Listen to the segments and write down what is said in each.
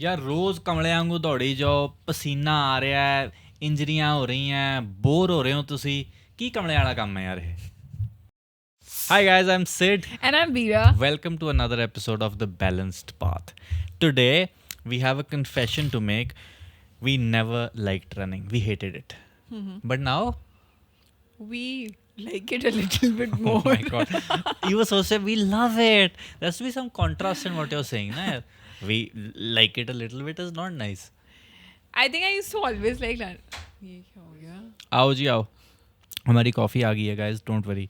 यार रोज कमले वांगू दौड़ी जाओ, पसीना आ रहा है, इंजरियां हो रही हैं, बोर हो रहे हो ਤੁਸੀਂ ਕੀ ਕਮਲੇ ਵਾਲਾ ਕੰਮ ਹੈ ਯਾਰ ਇਹ। Hi guys, I'm Sid. And I'm Veera. Welcome to another episode of The Balanced Path. Today we have a confession to make. We never liked running. We hated it. But now, We like it a little bit more. oh my god, you were so said we love it. There has to be some contrast in what you're saying. Na? We like it a little bit is not nice. I think I used to always like that. ये क्या हो गया? आओ जी आओ, हमारी coffee आ गई है guys, don't worry.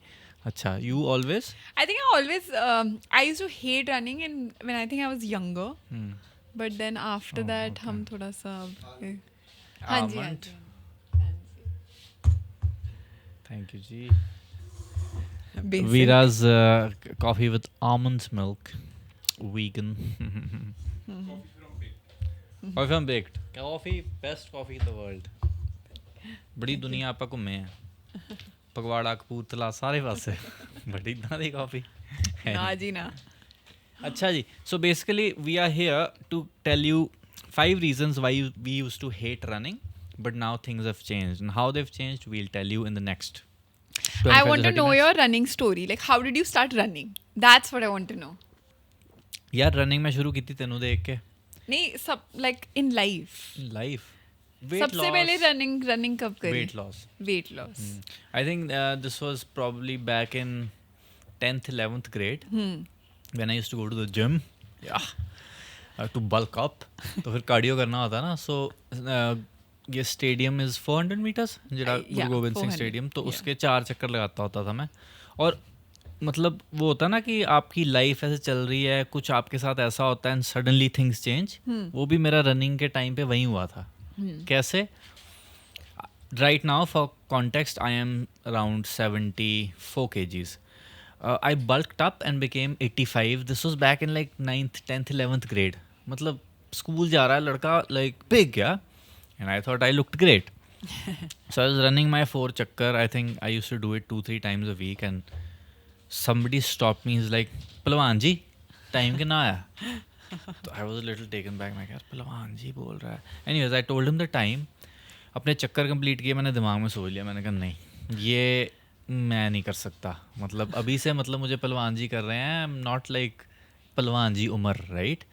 अच्छा, you always I think I always I used to hate running and when I think I was younger. But then after that हम थोड़ा सा हाँ जी हाँ Almond. जी थैंक यू जी. Basic. Veera's coffee with almond milk, vegan. Coffee from baked. Coffee, best coffee in the world. ਬੜੀ ਦੁਨੀਆ ਆਪਾਂ ਘੁੰਮੇ ਆ, ਪਗਵਾੜਾ ਕਪੂਰਥਲਾ ਸਾਰੇ ਪਾਸੇ, ਬਟ ਇੱਦਾਂ ਦੀ ਕਾਫੀ ना जी ना. ਅੱਛਾ ਜੀ. So basically we are here to tell you 5 reasons why we used to hate running, but now things have changed, and how they've changed we'll tell you in the next 25 I want to 30 know minutes. your running story. Like how did you start running? That's what I want to know. ਯਾਰ running ਮੈਂ ਸ਼ੁਰੂ ਕੀਤੀ ਤੈਨੂੰ ਦੇਖ ਕੇ. नहीं सब like in life. Life सबसे पहले रनिंग कब करी? weight loss. Weight loss. I think this was probably back in 10th 11th grade when I used to go to the gym, to bulk up. तो फिर कार्डियो करना होता ना. सो ये स्टेडियम इज़ 400 मीटर्स, जरा Yeah, गुरु गोबिंद सिंह 400, स्टेडियम. तो yeah. उसके 4 चक्कर लगाता होता था मैं. और मतलब वो होता ना कि आपकी लाइफ ऐसे चल रही है, कुछ आपके साथ ऐसा होता है एंड सडनली थिंग्स चेंज. वो भी मेरा रनिंग के टाइम पे वही हुआ था. कैसे? Right now, for context, I am around 74 kgs. I bulked up and became 85. This was back in like 9th, 10th, 11th grade. मतलब स्कूल जा रहा है लड़का, like big, yeah? And I thought I looked great. So I was running my 4 chakkar. I think I used to do it 2-3 times a week, and somebody stopped me. He's like, "Palwan ji, time कितना आया?" तो I was a little taken back. मैं क्या पहलवान जी बोल रहा है. Anyways, I told him the time. अपने चक्कर कंप्लीट किए, मैंने दिमाग में सोच लिया. मैंने कहा नहीं, ये मैं नहीं कर सकता. मतलब अभी से मतलब मुझे पहलवान जी कर रहे हैं. आई एम नॉट लाइक पहलवान जी उमर, राइट?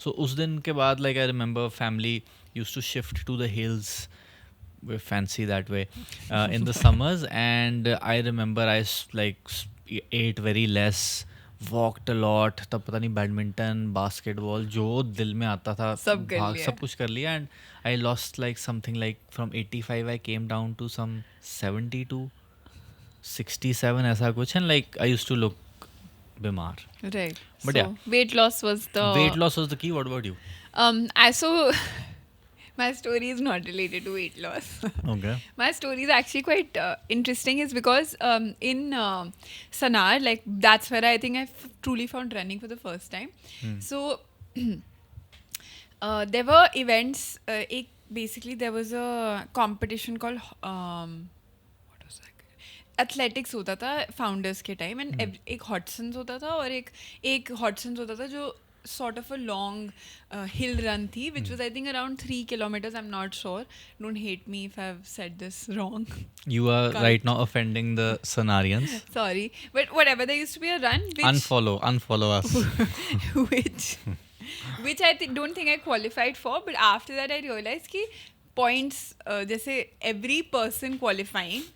सो उस दिन के बाद like I remember family use to shift to the hills. We're fancy that way in the summers, and I remember I ate very less, walked a lot. तब पता नहीं badminton, basketball जो दिल में आता था सब कर लिया. सब कुछ कर लिया. And I lost like something like from 85 I came down to some 72 67 ऐसा कुछ. And like I used to look बीमार. Right. But so, yeah. weight loss was the Weight loss was the key. What about you? I so my story is not related to weight loss. Okay. My story is actually quite interesting. Is because in Sanar, like that's where I think I truly found running for the first time. So there were events. Basically, there was a competition called what was that? Athletics होता था founders के time, and एक Hodsons होता था और एक Hodsons होता था जो sort of a long hill run थी, which was I think around 3 kilometers. I'm not sure. Don't hate me if I've said this wrong. You are Can't. right now offending the Sanarians. Sorry, but whatever. There used to be a run which Unfollow us. which I don't think I qualified for. But after that, I realized कि points जैसे every person qualifying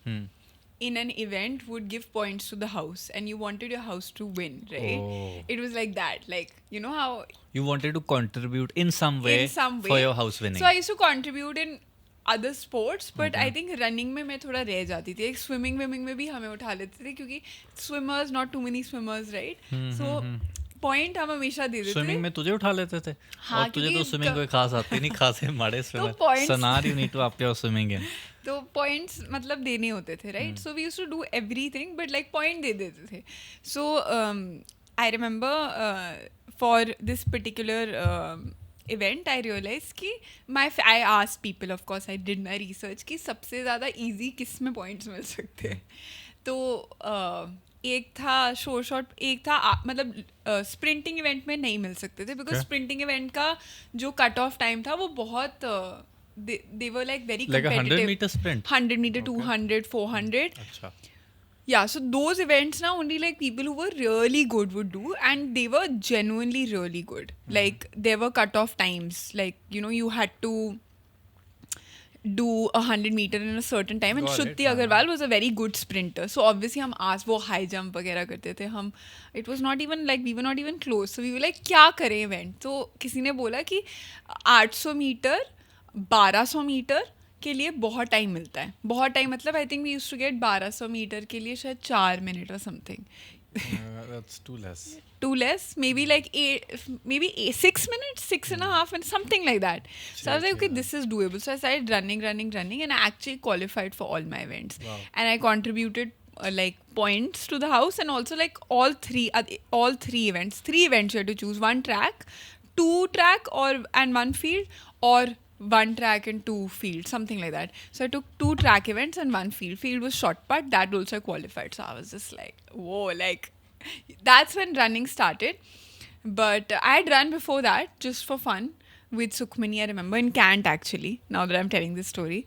in an event would give points to the house, and you wanted your house to win, right? Oh. It was like that, like you know how You wanted to contribute in some way for your house winning. So I used to contribute in other sports, but I think running में मैं थोड़ा रह जाती थी. Swimming में भी हमें उठा लेते थे क्योंकि swimmers, not too many swimmers, right? So point हम हमेशा दे देते थे. स्विमिंग में तुझे उठा लेते थे. हाँ, और तुझे तो क्योंकि स्विमिंग कोई खास आती नहीं, खासे माड़े स्विमर. points- सनार you need to up your swimming in. तो पॉइंट्स मतलब देने होते थे, right? So we used to do everything but like point दे देते थे. So I remember for this particular event I realized कि I asked people, of course I did my research कि सबसे ज़्यादा easy किस में points मिल सकते हैं. तो एक था शोर शॉट, एक था मतलब स्प्रिंटिंग इवेंट में नहीं मिल सकते थे बिकॉज स्प्रिंटिंग इवेंट का जो कट ऑफ टाइम था वो बहुत they were like very Like a 100 competitive. meter sprint? 100 meter, Okay. 200, 400. अच्छा. Yeah, so those events now only like people who were really good would do, and they were genuinely really good. Like there were cut-off times, like you know you had to do 100 meter in a certain time, and Got it, Shruti Agarwal was a very good sprinter. So obviously हम आस वो high jump वगैरह करते थे हम. It was not even like we were not even close. So we were like क्या करें event? तो किसी ने बोला कि 800 मीटर 1200 मीटर के लिए बहुत टाइम मिलता है. बहुत टाइम मतलब I think we used to get 1200 metre के लिए शायद 4 मिनट और something. That's too less. Too less, maybe like 6 minutes, 6.5 minutes, something like that. So I was like, okay, this is doable. So I started running, and I actually qualified for all my events. Wow. And I contributed like points to the house, and also like all three events. 3 events you had to choose: 1 track, 2 track, and 1 field, or 1 track and 2 fields, something like that. So I took 2 track events and 1 field. Field was short put, that also I qualified. So I was just like, whoa, like that's when running started. But I had run before that just for fun with Sukhmani, I remember, in Kant actually, now that I'm telling this story.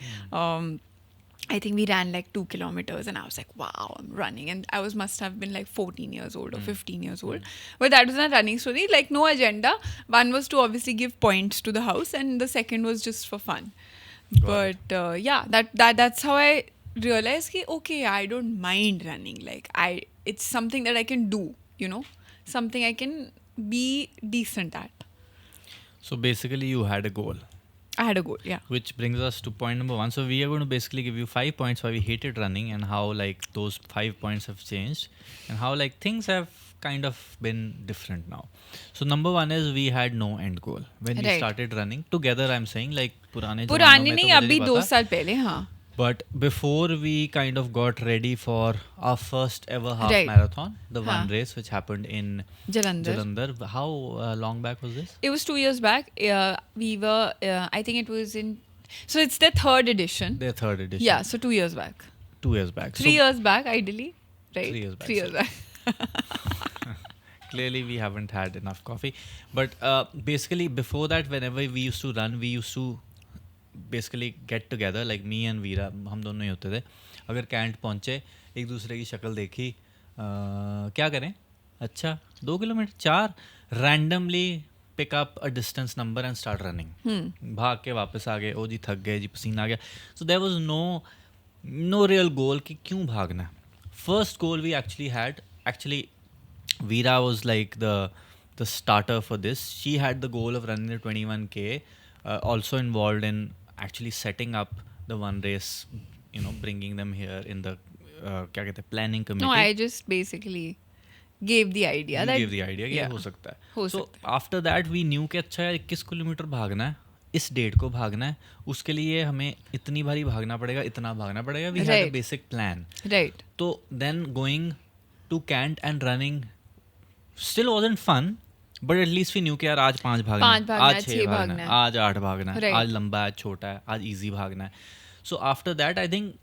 I think we ran like 2 kilometers, and I was like, wow, I'm running. And I must have been like 14 years old or 15 years old. But that was a running story, like no agenda. One was to obviously give points to the house, and the second was just for fun. But yeah, that's how I realized that, okay, I don't mind running. Like it's something that I can do, you know, something I can be decent at. So basically you had a goal. I had a goal, yeah. Which brings us to point number 1. So we are going to basically give you 5 points why we hated running, and how like those 5 points have changed, and how like things have kind of been different now. So number 1 is we had no end goal when we started running together. I'm saying like पुराने नहीं, अभी 2 साल पहले, हाँ. But before we kind of got ready for our first ever half marathon, the one race which happened in Jalandhar. How long back was this? It was 2 years back. We were, I think it was in, so it's their 3rd edition. Their 3rd edition. Yeah, so 2 years back. 2 years back. 3 years back, ideally, right? 3 years back. 3 years back. Clearly we haven't had enough coffee. But basically before that, whenever we used to run, we used to basically get together, like me and Veera, हम दोनों ही होते थे. अगर cantt पहुँचे, एक दूसरे की शक्ल देखी, क्या करें, अच्छा 2 kilometre 4, randomly pick up a distance number and start running. भाग के वापस आ गए, ओ जी थक गए जी, पसीना आ गया. So there was no real goal कि क्यों भागना है. First goal we actually had, actually Veera was like the starter for this. She had the goal of running the 21K, also involved in actually setting up the one race, you know, bringing them here in the क्या कहते हैं, planning committee. No, I just basically gave the idea. You gave the idea कि हो सकता है. So after that we knew कि अच्छा यार 21 किलोमीटर भागना है, इस डेट को भागना है, उसके लिए हमें इतनी बारी भागना पड़ेगा, इतना भागना पड़ेगा. We had a basic plan. Right. तो then going to Kant and running still wasn't fun. But at least we knew कि यार आज 5 भागना है, आज 6 भागना है, आज 8 भागना है, आज लंबा है, आज छोटा है, आज इजी भागना है. So after that I think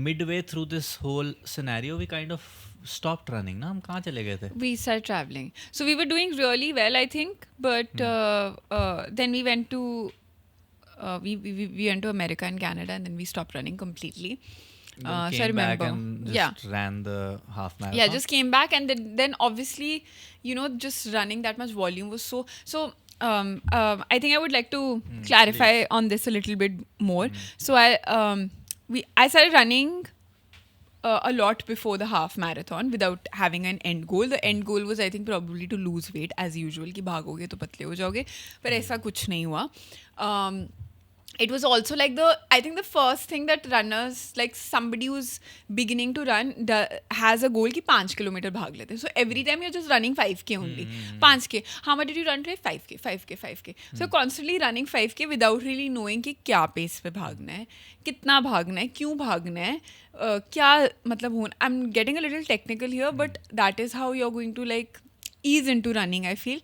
midway through this whole scenario we kind of stopped running. ना हम कहाँ चले गए थे? We started traveling. So we were doing really well, I think, but then we went to we went to America and Canada, and then we stopped running completely. So I remember, back and just ran the half marathon. Yeah, just came back, and then obviously, you know, just running that much volume was so. I think I would like to clarify on this a little bit more. So I started running a lot before the half marathon without having an end goal. The end goal was, I think, probably to lose weight as usual, कि भागोगे तो पतले हो जाओगे, पर ऐसा कुछ नहीं हुआ. It was also like I think the first thing that runners, like somebody who's beginning to run, has a goal कि 5 किलोमीटर भाग लेते हैं. So every time you're just running 5K only. 5K. How much did you run today? 5K. So constantly running 5K without really knowing कि क्या pace पे भागना है, कितना भागना है, क्यों भागना है, क्या मतलब होना. I'm getting a little technical here, but that is how you're going to like ease into running, I feel.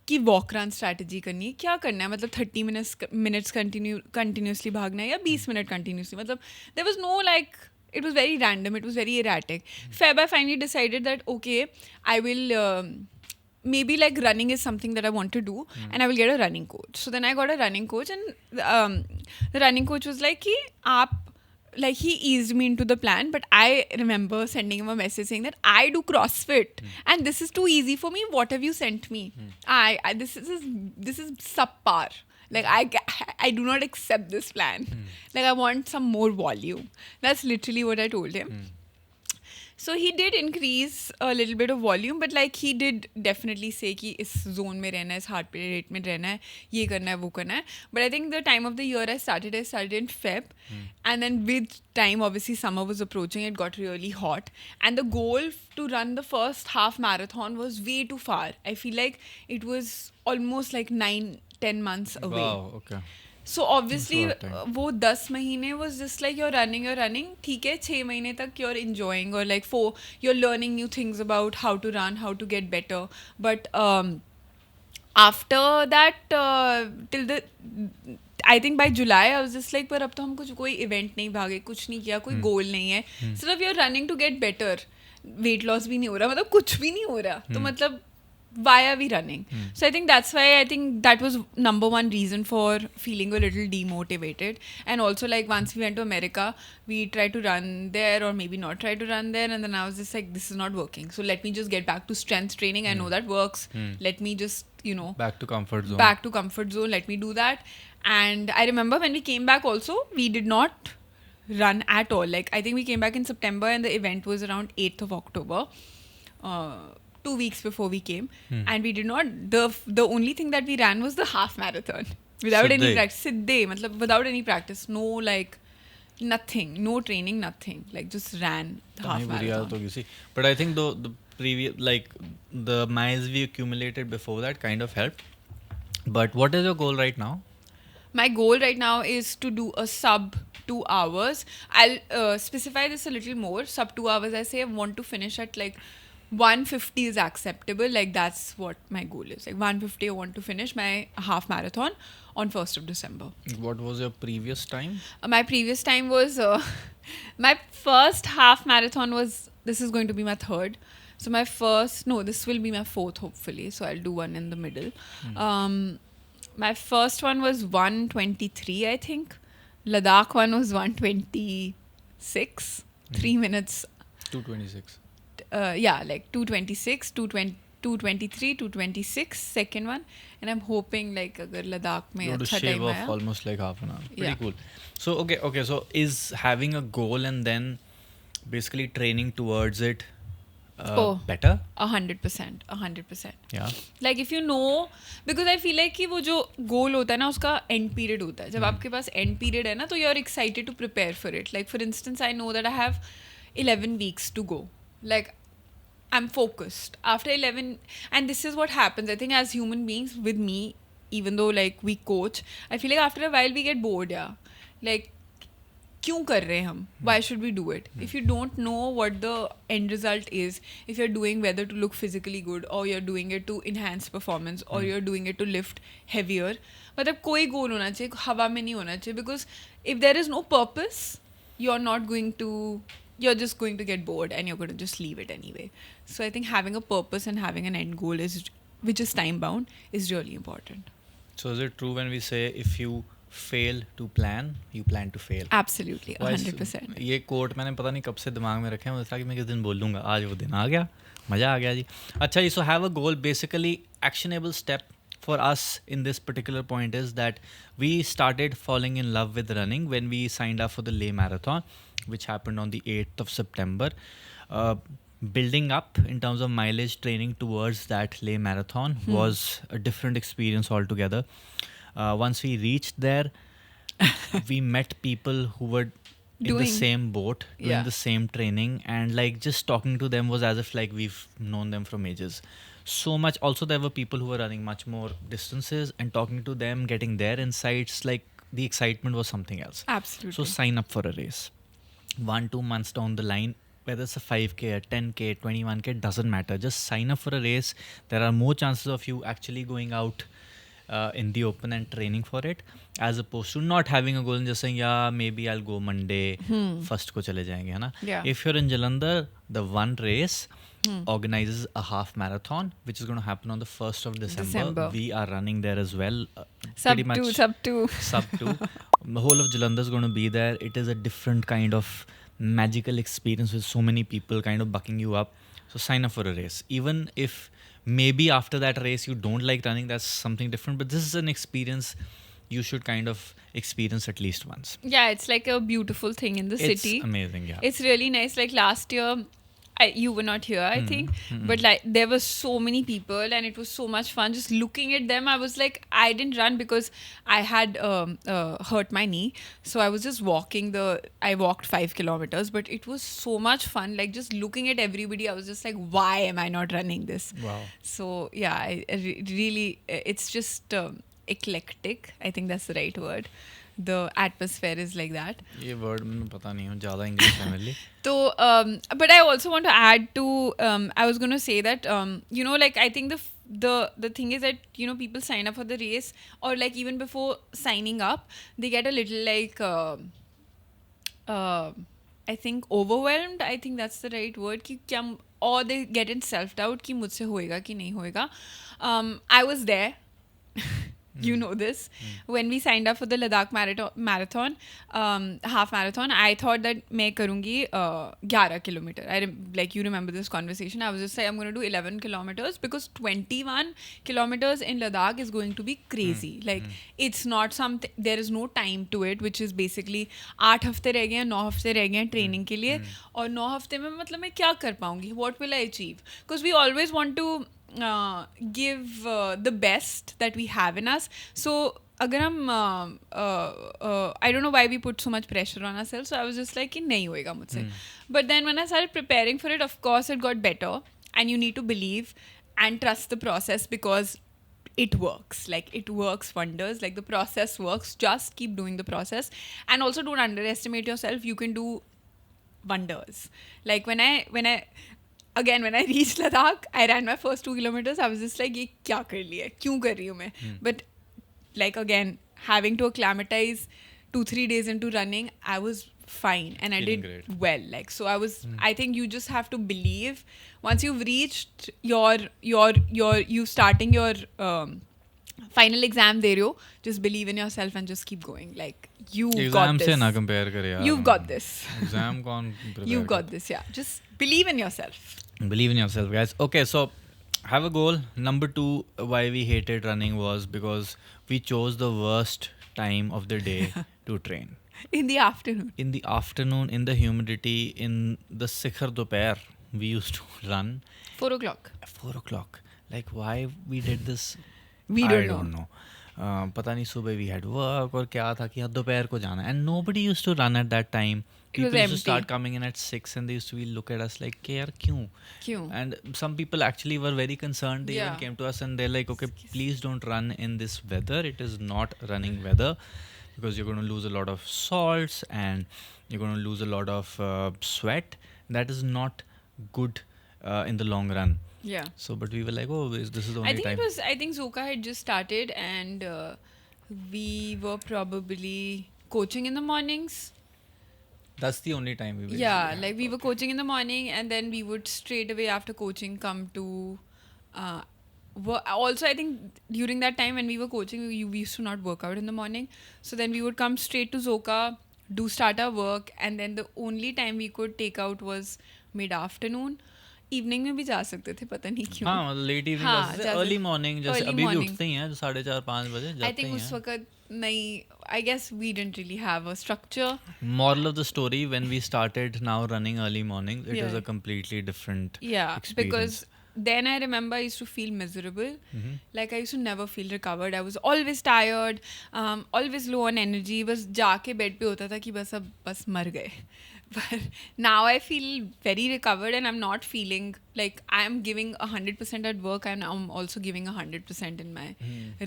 कि वॉक रन स्ट्रैटेजी करनी है, क्या करना है, मतलब 30 मिनट्स कंटिन्यूसली भागना है या 20 मिनट कंटिन्यूसली. मतलब there was no like it was very random. It was very erratic. Feb, I finally decided that okay, I will maybe like running is something that I want to do, and I will get a running coach. So then I got a running coach, and the running coach was like, "Ki aap." Like he eased me into the plan, but I remember sending him a message saying that I do CrossFit and this is too easy for me. What have you sent me? I this is subpar. Like I do not accept this plan. Like I want some more volume. That's literally what I told him. So he did increase a little bit of volume, but like he did definitely say कि इस zone में रहना है, इस heart rate में रहना है, ये करना है, वो करना है. But I think the time of the year I started in Feb, and then with time, obviously summer was approaching, it got really hot, and the goal to run the first half marathon was way too far. I feel like it was almost like 9-10 months away. Wow, okay. So obviously That's a lot of time. वो 10 महीने was just like you're running ठीक है 6 महीने तक you're enjoying or like you're learning new things about how to run, how to get better, but after that till the I think by July I was just like पर अब तो हम कुछ कोई event नहीं भागे, कुछ नहीं किया, कोई goal नहीं है, सिर्फ you're running to get better, weight loss भी नहीं हो रहा, मतलब कुछ भी नहीं हो रहा, तो मतलब why are we running? So I think that's why I think that was number one reason for feeling a little demotivated. And also like once we went to America, we tried to run there or maybe not try to run there, and then I was just like, this is not working. So let me just get back to strength training. I know that works. Let me just, Back to comfort zone. back to comfort zone. Let me do that. And I remember when we came back also, we did not run at all. Like I think we came back in September and the event was around 8th of October. 2 weeks before we came, and we did not. The only thing that we ran was the half marathon without any Siddhe. practice. Siddhe, matlab without any practice, no like nothing, no training, nothing. Like just ran the half नहीं, बुरी आदत marathon. होगी सी. But I think the previous, like the miles we accumulated before that kind of helped. But what is your goal right now? My goal right now is to do a sub 2 hours. I'll specify this a little more. Sub 2 hours, I say I want to finish at like 150 is acceptable. Like that's what my goal is. Like 150, I want to finish my half marathon on 1st of December. What was your previous time? My previous time was my first half marathon was, this is going to be my third. So this will be my fourth hopefully. So I'll do one in the middle. My first one was 123, I think. Ladakh one was 126. 3 minutes. 226. Yeah, like 226, 223, 226, second one. And I'm hoping like agar Ladakh mein You want to अच्छा shave time off आया. almost like half an hour. Pretty Yeah. cool. So okay. So is having a goal and then basically training towards it better? 100%. Yeah. Like if you know, because I feel like कि वो जो goal होता है ना उसका end period होता है. जब आपके पास end period है ना तो you're excited to prepare for it. Like for instance, I know that I have 11 weeks to go. Like I'm focused. After 11, and this is what happens. I think as human beings, with me, even though like we coach, I feel like after a while we get bored. Yeah, like क्यों कर रहे हैं हम? Why should we do it? If you don't know what the end result is, if you're doing whether to look physically good or you're doing it to enhance performance or you're doing it to lift heavier, मतलब कोई goal होना चाहिए, हवा में नहीं होना चाहिए, because if there is no purpose, you're just going to get bored and you're going to just leave it anyway. So I think having a purpose and having an end goal which is time bound is really important. So is it true when we say if you fail to plan, you plan to fail? Absolutely, Why is- 100%. ये coat मैंने पता नहीं कब से दिमाग में रखे हैं, मुझे था कि मैं किस दिन बोल लूँगा, आज वो दिन आ गया, मज़ा आ गया जी. अच्छा जी, so have a goal, basically actionable step for us in this particular point is that we started falling in love with running when we signed up for the Leh Marathon, which happened on the 8th of September. Building up in terms of mileage training towards that Leh Marathon was a different experience altogether. Once we reached there, we met people who were in the Doing- same boat, doing Yeah. the same training, and like just talking to them was as if like we've known them from ages. So much. Also, there were people who were running much more distances, and talking to them, getting their insights, like the excitement was something else. Absolutely. So sign up for a race. 1-2 months down the line, whether it's a 5K, a 10K, 21K, doesn't matter. Just sign up for a race. There are more chances of you actually going out in the open and training for it, as opposed to not having a goal and just saying, yeah, maybe I'll go Monday, first को चले जाएंगे, है ना? Yeah. If you're in Jalandhar, the one race organizes a half marathon, which is going to happen on the 1st of December. We are running there as well. Pretty much Sub 2. sub 2. The whole of Jalandhar is going to be there. It is a different kind of magical experience with so many people kind of bucking you up. So sign up for a race. Even if maybe after that race you don't like running, that's something different. But this is an experience you should kind of experience at least once. Yeah, it's like a beautiful thing in the city. It's amazing, yeah. It's really nice. Like last year, you were not here, I think, but like there were so many people and it was so much fun. Just looking at them, I was like, I didn't run because I had hurt my knee, so I was just walking. I walked 5 kilometers, but it was so much fun. Like just looking at everybody, I was just like, why am I not running this? Wow. So yeah, really, it's just eclectic. I think that's the right word. The atmosphere is like that. ये word मुझे पता नहीं हो, ज़्यादा English है मेरे लिए. So, but I also want to add to, I was going to say that, you know, like I think the thing is that, you know, people sign up for the race, or like even before signing up, they get a little like, I think overwhelmed. I think that's the right word. कि क्या, or they get in self-doubt कि मुझसे होएगा कि नहीं होएगा. I was there. You know this. When we signed up for the Ladakh marathon, half marathon, I thought that मैं करूँगी 11 kilometer. Like you remember this conversation. I was just saying I'm going to do 11 kilometers because 21 kilometers in Ladakh is going to be crazy. Like it's not something. There is no time to it, which is basically 8 हफ्ते रह गए हैं, 9 हफ्ते रह गए हैं training के लिए, और 9 हफ्ते में मतलब मैं क्या कर पाऊँगी? What will I achieve? Because we always want to give the best that we have in us. So अगर हम I don't know why we put so much pressure on ourselves. So I was just like कि नहीं होएगा मुझसे. But then when I started preparing for it, of course it got better, and you need to believe and trust the process because it works. Like it works wonders. Like the process works. Just keep doing the process, and also don't underestimate yourself. You can do wonders. Like when I reached Ladakh, I ran my first 2 kilometers. I was just like, ये क्या कर लिया? क्यों कर रही हूँ मैं? But like again, having to acclimatize 2-3 days into running, I was fine and I Feeling did great. well. Like so, I think you just have to believe. Once you've reached you starting your final exam दे रहे हो, just believe in yourself and just keep going. Like you've got Exam this. से ना compare करे यार. You've got this. Exam कौन prepare You've got करे? this. Yeah, just believe in yourself. Believe in yourself, guys. Okay, so have a goal. Number 2, why we hated running was because we chose the worst time of the day to train. In the afternoon. In the afternoon, in the humidity, in the sikhar dopair, we used to run 4 o'clock. at 4 o'clock. Like why we did this, We I don't know. पता नहीं सुबह we had work और क्या था कि हाँ दोपहर को जाना, and nobody used to run at that time. It was People used to empty. start coming in at 6 and they used to look at us like कि यार क्यों? क्यों? And some people actually were very concerned. They Yeah. even came to us and they're like, okay, please don't run in this weather. It is not running weather because you're going to lose a lot of salts and you're going to lose a lot of sweat. That is not good in the long run. Yeah. So, but we were like, oh, this is the only I think time. I think Zoka had just started and we were probably coaching in the mornings. That's the only time we were. Yeah, like we were coaching in the morning and then we would straight away after coaching come to also I think during that time when we were coaching we used to not work out in the morning, so then we would come straight to Zoka, start our work, and then the only time we could take out was mid-afternoon. Evening में भी जा सकते थे, पता नहीं क्यों. हाँ, late evening, हाँ, अर्ली मॉर्निंग, जैसे early अभी भी morning. उठते ही हैं 4:30-5 बजे जाते I think ही उस हैं. वक्त नहीं, I guess we didn't really have a structure. Moral of the story, when we started now running early mornings, it is Yeah. a completely different Yeah, experience. because then I remember I used to feel miserable. Like I used to never feel recovered. I was always tired, always low on energy. बस जाके bed पे होता था कि बस मर गए. But now I feel very recovered and I'm not feeling like I'm giving 100% at work and I'm also giving 100% in my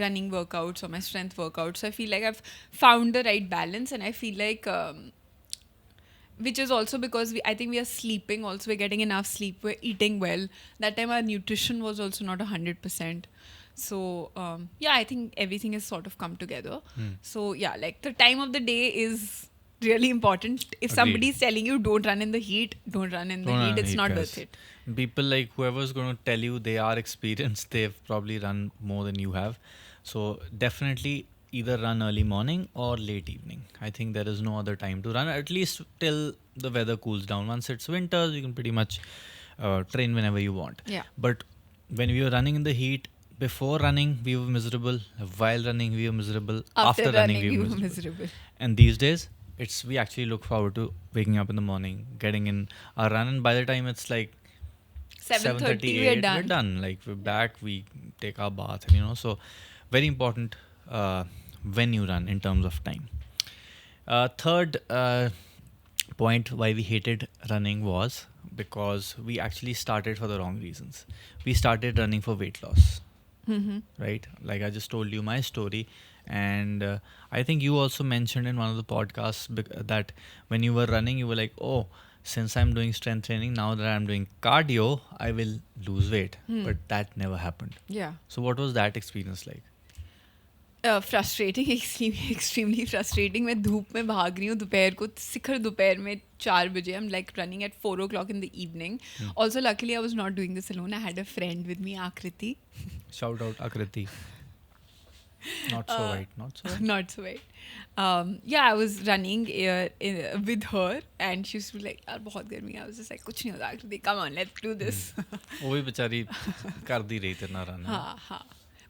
running workouts or my strength workouts. So I feel like I've found the right balance, and I feel like which is also because I think we are sleeping also, we're getting enough sleep, we're eating well. That time our nutrition was also not 100%. So yeah, I think everything has sort of come together. Hmm. So yeah, like the time of the day is really important. If Agreed. somebody is telling you don't run in the heat, don't run in the Don't heat. run It's heat, not guys. worth it. People like whoever's going to tell you they are experienced, they've probably run more than you have. So definitely either run early morning or late evening. I think there is no other time to run, at least till the weather cools down. Once it's winter, you can pretty much train whenever you want. Yeah. But when we were running in the heat, before running we were miserable, while running we were miserable, After running, we you were were miserable. miserable. And these days we actually look forward to waking up in the morning, getting in our run, and by the time it's like 7:30, 7:38, we're done. Like we're back, we take our bath, and so very important when you run in terms of time. Third point why we hated running was because we actually started for the wrong reasons. We started running for weight loss. Right, like I just told you my story, and I think you also mentioned in one of the podcasts that when you were running you were like, oh, since I'm doing strength training, now that I'm doing cardio, I will lose weight. But that never happened. Yeah. So what was that experience like? Frustrating, extremely frustrating. मैं धूप में भाग रही हूँ दोपहर को, शिखर दोपहर में 4 बजे. I am like running at 4 o'clock in the evening. Also luckily I was not doing this alone. I had a friend with me, Akriti. Shout out Akriti. Not so right, not so right. Not so right. Yeah, I was running with her and she used to be like, यार बहुत गर्मी है. I was just like, कुछ नहीं होता Akriti, come on, let's do this. वो भी बेचारी कर दी रही थी ना रन. हाँ हाँ.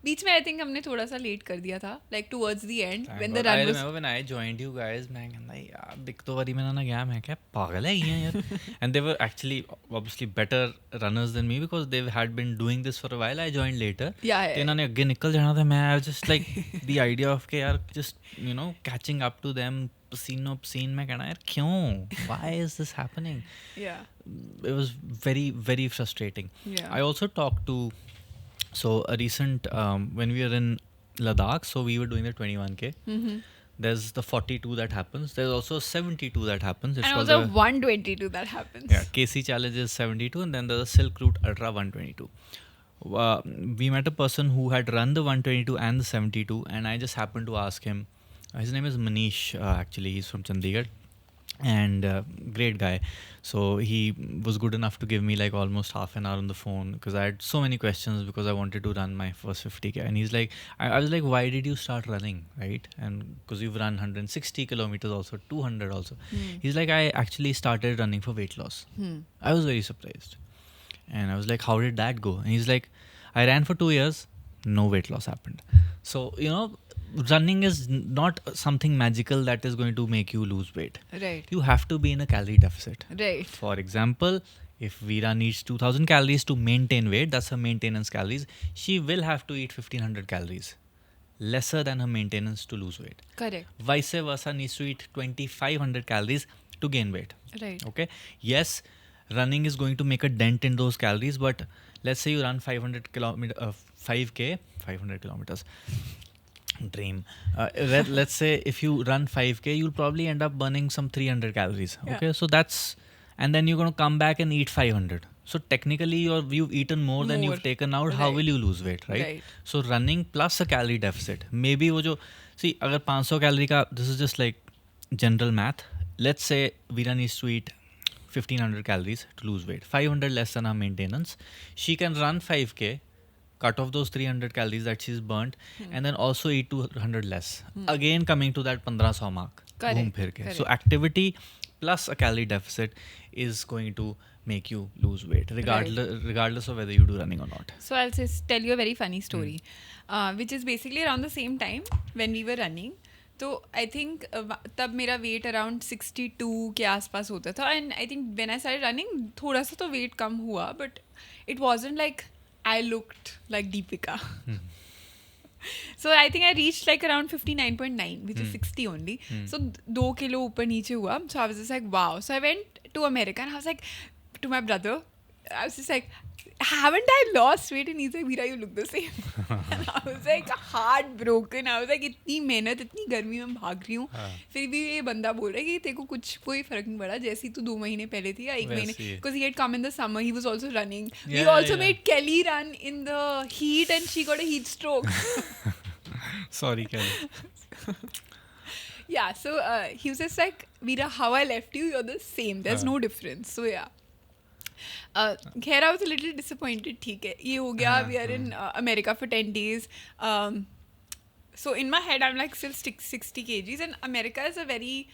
बीच में आई थिंक हमने थोड़ा सा लेट कर दिया था, like towards the end when the I run was. remember when I joined you guys, मैं कहता यार दिख तो वरी में ना गया, मैं क्या पागल है ये यार. And they were actually obviously better runners than me because they had been doing this for a while. I joined later. Yeah. तो इन्होंने आगे निकल जाना था. मैं I was just like the idea of के यार just catching up to them, पसीनो पसीन. मैं कहना यार क्यों, why is this happening? Yeah. It was very very frustrating. Yeah. I also talked to, so a recent when we were in Ladakh, so we were doing the 21K. There's the 42 that happens. There's also 72 that happens. It's And called also the 122 that happens. yeah, KC Challenge is 72, and then there's a Silk Route Ultra 122. We met a person who had run the 122 and the 72, and I just happened to ask him. His name is Manish. Actually, he's from Chandigarh, and great guy. So he was good enough to give me like almost half an hour on the phone because I had so many questions because I wanted to run my first 50K. And he's like, I was like, why did you start running, right? And because you've run 160 kilometers also, 200 also. He's like, I actually started running for weight loss. I was very surprised, and I was like, how did that go? And he's like, I ran for 2 years, no weight loss happened. So running is not something magical that is going to make you lose weight. Right. You have to be in a calorie deficit. Right. For example, if Veera needs 2000 calories to maintain weight, that's her maintenance calories. She will have to eat 1500 calories, lesser than her maintenance to lose weight. Correct. Vice versa, needs to eat 2500 calories to gain weight. Right. Okay. Yes, running is going to make a dent in those calories, but let's say you run 5K, 500 kilometers. Dream. Let's say if you run 5K, you'll probably end up burning some 300 calories. Yeah. Okay, so that's, and then you're going to come back and eat 500. So technically you've eaten more than you've taken out. How Right. will you lose weight, right? Right. So running plus a calorie deficit. Maybe वो जो, see, अगर 500 calorie का, this is just like general math. Let's say Veera needs to eat 1500 calories to lose weight. 500 less than her maintenance. She can run 5K, cut off those 300 calories that she's burnt, and then also eat 200 less. Again coming to that 1500 mark. Correct, घूम फिर के. So correct. activity plus a calorie deficit is going to make you lose weight, regardless of whether you do running or not. So I'll just tell you a very funny story, which is basically around the same time when we were running. तो I think तब मेरा wait around 62 के आसपास होता था, and I think when I started running थोड़ा सा तो वेट कम हुआ, but it wasn't like I looked like Deepika. So I think I reached like around 59.9, which is 60 only. So 2 kilo ऊपर नीचे हुआ. So I was just like, wow. So I went to America and I was like, to my brother, I was just like, haven't I lost weight? And he's like, Veera, you look the same. And I was like heartbroken. I was like, इतनी मेहनत, इतनी गर्मी में भाग रही हूँ, फिर भी ये बंदा बोल रहा है कि तेरे को कुछ कोई फर्क नहीं पड़ा, जैसी तू 2 महीने पहले थी या 1 महीने, because he had come in the summer, he was also running. We also made Kelly run in the heat and she got a heat stroke. Sorry, Kelly. Yeah, so he was just like, Veera, how I left you, you're the same. There's no difference. So yeah. खैर, I was a little disappointed. ठीक है, ये हो गया. We are in America for 10 days. So in my head, I'm like still 60 kgs. And America is a very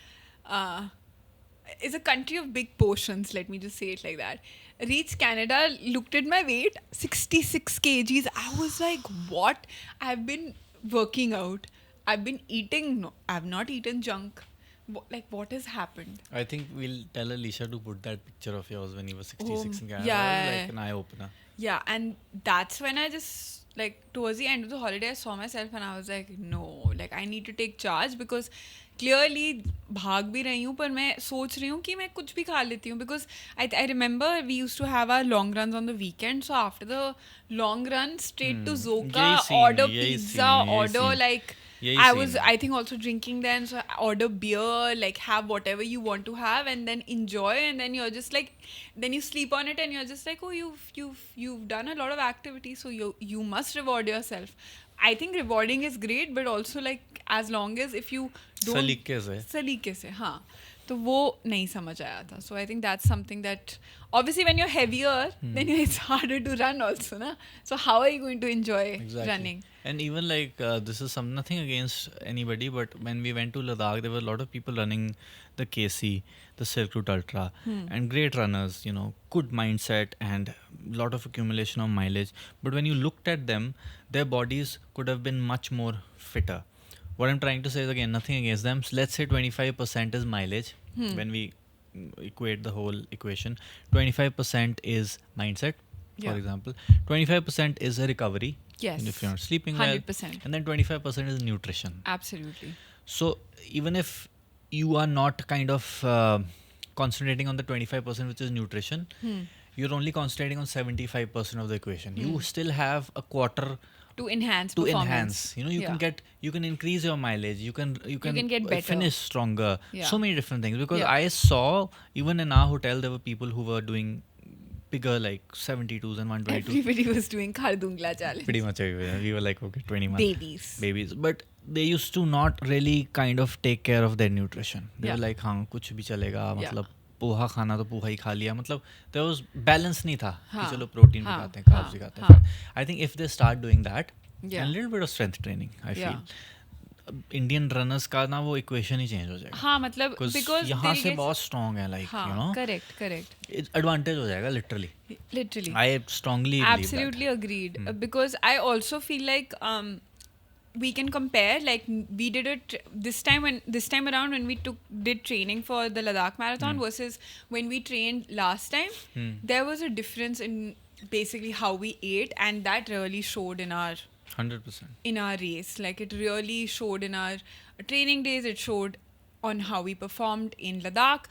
is a country of big portions. Let me just say it like that. Reached Canada, looked at my weight, 66 kgs. I was like, what? I've been working out. I've been eating. No, I've not eaten junk. Like, what has happened? I think we'll tell Alicia to put that picture of yours when you were 66 in Canada. yeah. Like an eye opener. Yeah, and that's when I just, like, towards the end of the holiday, I saw myself and I was like, no, like, I need to take charge, because clearly भाग भी रही हूँ, पर मैं सोच रही हूँ कि मैं कुछ भी खा लेती हूँ, because I remember we used to have our long runs on the weekend, so after the long run, straight to Zoka, order pizza, order like, I think also drinking then, so I order beer, like have whatever you want to have and then enjoy, and then you're just like, then you sleep on it and you're just like, oh, you've done a lot of activity, so you must reward yourself. I think rewarding is great, but also like as long as if you don't सलीके से हाँ, तो वो नहीं समझ आया था. So I think that's something that obviously when you're heavier, then it's harder to run also, na? So how are you going to enjoy running? And even like this is nothing against anybody, but when we went to Ladakh, there were a lot of people running the KC, the Silk Route Ultra, and great runners, you know, good mindset and a lot of accumulation of mileage. But when you looked at them, their bodies could have been much more fitter. What I'm trying to say is, again, nothing against them. So let's say 25% is mileage. When we equate the whole equation, 25% is mindset, for example. 25% is a recovery. Yes. If you're not sleeping 100%. well. And then 25% is nutrition. Absolutely. So even if you are not kind of concentrating on the 25% which is nutrition, you're only concentrating on 75% of the equation. You still have a quarter to enhance performance. You know, you can increase your mileage, you can get better, finish stronger, so many different things, because I saw even in our hotel there were people who were doing bigger, like 72s and 122s. Everybody was doing Khardungla challenge. Pretty much everywhere. We were like, okay, 20 months. Babies. But they used to not really kind of take care of their nutrition. They were like, हाँ कुछ भी चलेगा, मतलब पोहा खाना तो पोहा ही खा लिया, मतलब there was balance नहीं था कि चलो प्रोटीन भी खाते हैं, कार्ब्स भी खाते हैं. I think if they start doing that, and a little bit of strength training, I feel Indian runners का ना वो इक्वेशन ही चेंज हो जाएगा. हाँ, मतलब बिकॉज़ यहाँ से बहुत स्ट्रांग है, like you know. Correct advantage हो जाएगा literally. I strongly absolutely agreed. Because I also feel like we can compare, like we did it this time around when we did training for the Ladakh marathon versus when we trained last time. There was a difference in basically how we ate, and that really showed in our 100% in our race. Like it really showed in our training days. It showed on how we performed in Ladakh.